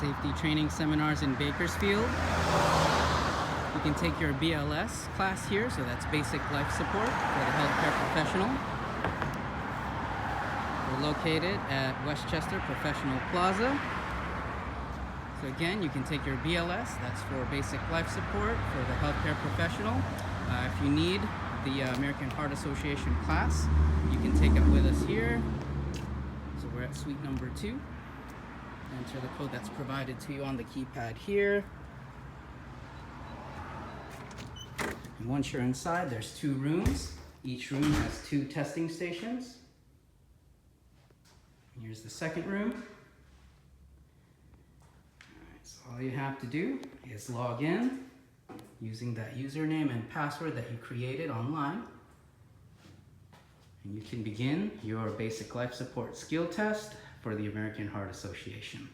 safety training seminars in Bakersfield. You can take your BLS class here, so that's basic life support for the healthcare professional. We're located at Westchester Professional Plaza. So again, you can take your BLS, that's for basic life support for the healthcare professional. If you need the American Heart Association class, you can take it with us here. So we're at suite number 2. Enter the code that's provided to you on the keypad here. And once you're inside, there's 2 rooms. Each room has 2 testing stations. Here's the second room. So all you have to do is log in using that username and password that you created online. And you can begin your basic life support skill test for the American Heart Association.